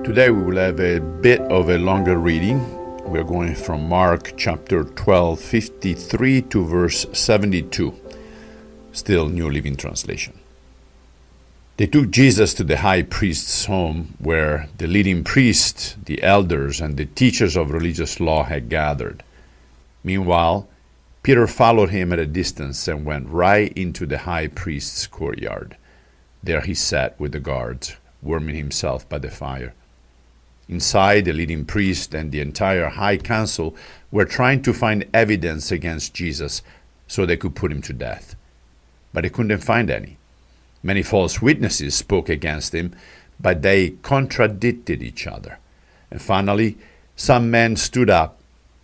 Today we will have a bit of a longer reading. We're going from Mark chapter 12, 53 to verse 72. Still New Living Translation. They took Jesus to the high priest's home, where the leading priests, the elders, and the teachers of religious law had gathered. Meanwhile, Peter followed him at a distance and went right into the high priest's courtyard. There he sat with the guards, warming himself by the fire. Inside, the leading priest and the entire high council were trying to find evidence against Jesus so they could put him to death. But they couldn't find any. Many false witnesses spoke against him, but they contradicted each other. And finally, some men stood up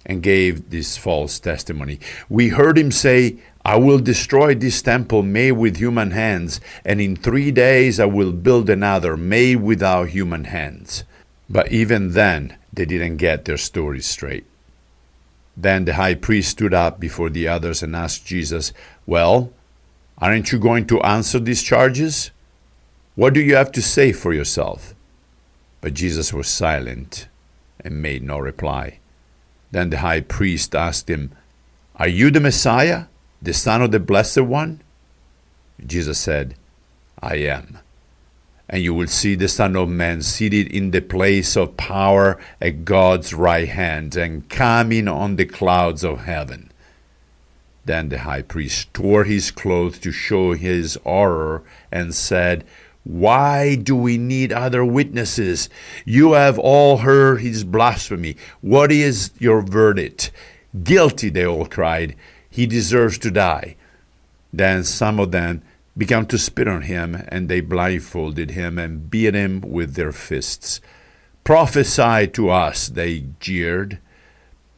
and gave this false testimony. "We heard him say, 'I will destroy this temple made with human hands, and in 3 days I will build another made without human hands.'" But even then, they didn't get their story straight. Then the high priest stood up before the others and asked Jesus, "Well, aren't you going to answer these charges? What do you have to say for yourself?" But Jesus was silent and made no reply. Then the high priest asked him, "Are you the Messiah, the Son of the Blessed One?" Jesus said, "I am. And you will see the Son of Man seated in the place of power at God's right hand and coming on the clouds of heaven." Then the high priest tore his clothes to show his horror and said, "Why do we need other witnesses? You have all heard his blasphemy. What is your verdict?" "Guilty," they all cried. "He deserves to die." Then some of them began to spit on him, and they blindfolded him and beat him with their fists. "Prophesy to us," they jeered,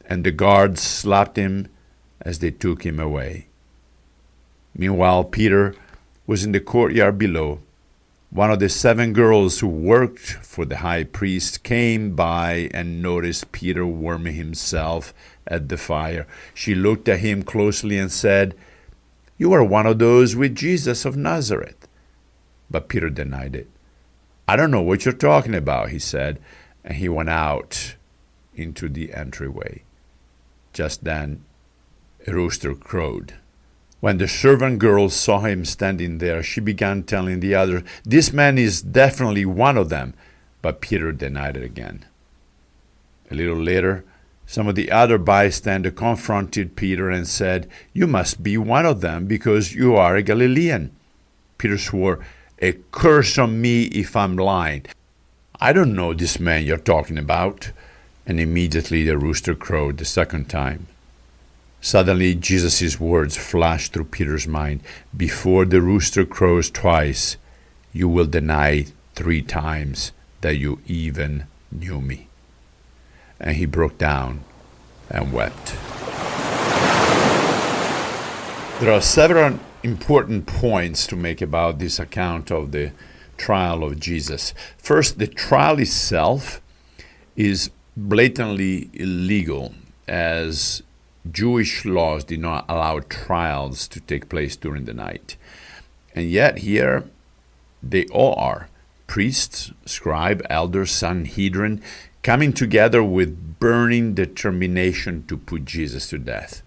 and the guards slapped him as they took him away. Meanwhile, Peter was in the courtyard below. One of the 7 girls who worked for the high priest came by and noticed Peter warming himself at the fire. She looked at him closely and said, "You are one of those with Jesus of Nazareth." But Peter denied it. "I don't know what you're talking about," he said, and he went out into the entryway. Just then, a rooster crowed. When the servant girl saw him standing there, she began telling the others, "This man is definitely one of them." But Peter denied it again. A little later, some of the other bystanders confronted Peter and said, "You must be one of them because you are a Galilean." Peter swore, "A curse on me if I'm lying. I don't know this man you're talking about." And immediately the rooster crowed the second time. Suddenly Jesus' words flashed through Peter's mind. "Before the rooster crows twice, you will deny 3 times that you even knew me." And he broke down and wept. There are several important points to make about this account of the trial of Jesus. First, the trial itself is blatantly illegal, as Jewish laws did not allow trials to take place during the night. And yet here they all are. Priests, scribe, elders, Sanhedrin, coming together with burning determination to put Jesus to death.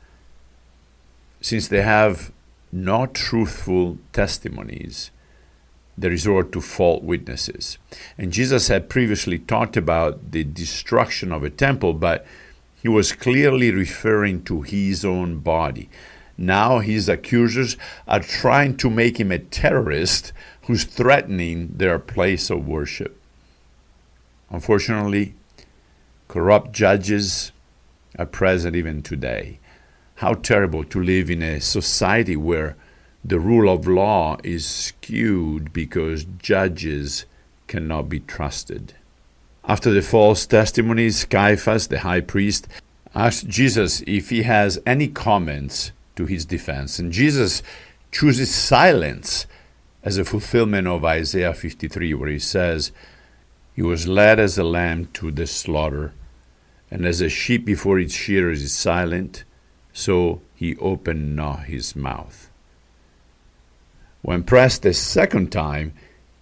Since they have no truthful testimonies, they resort to false witnesses. And Jesus had previously talked about the destruction of a temple, but he was clearly referring to his own body. Now his accusers are trying to make him a terrorist who's threatening their place of worship. Unfortunately, corrupt judges are present even today. How terrible to live in a society where the rule of law is skewed because judges cannot be trusted. After the false testimonies, Caiaphas, the high priest, asked Jesus if he has any comments to his defense. And Jesus chooses silence as a fulfillment of Isaiah 53, where he says, "He was led as a lamb to the slaughter, and as a sheep before its shearers is silent, so he opened not his mouth." When pressed a second time,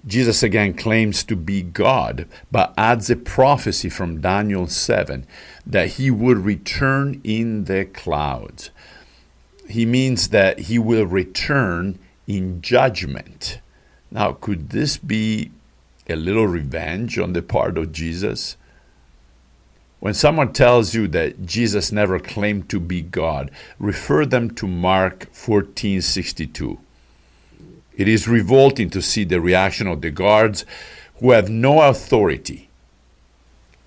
Jesus again claims to be God, but adds a prophecy from Daniel 7 that he would return in the clouds. He means that he will return in judgment. Now, could this be a little revenge on the part of Jesus? When someone tells you that Jesus never claimed to be God, refer them to Mark 14:62. It is revolting to see the reaction of the guards who have no authority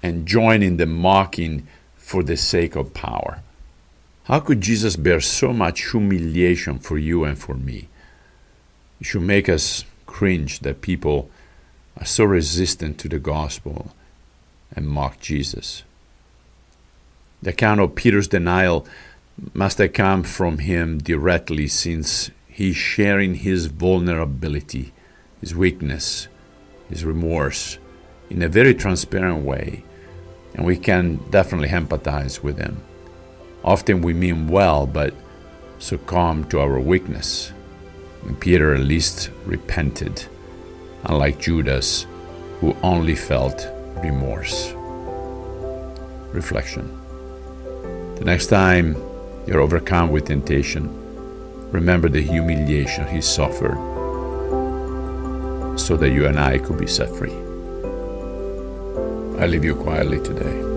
and join in the mocking for the sake of power. How could Jesus bear so much humiliation for you and for me? It should make us cringe that people are so resistant to the gospel and mock Jesus. The account of Peter's denial must have come from him directly, since he's sharing his vulnerability, his weakness, his remorse in a very transparent way, and we can definitely empathize with him. Often we mean well, but succumb to our weakness. And Peter at least repented, unlike Judas, who only felt remorse. Reflection. The next time you're overcome with temptation, remember the humiliation he suffered so that you and I could be set free. I leave you quietly today.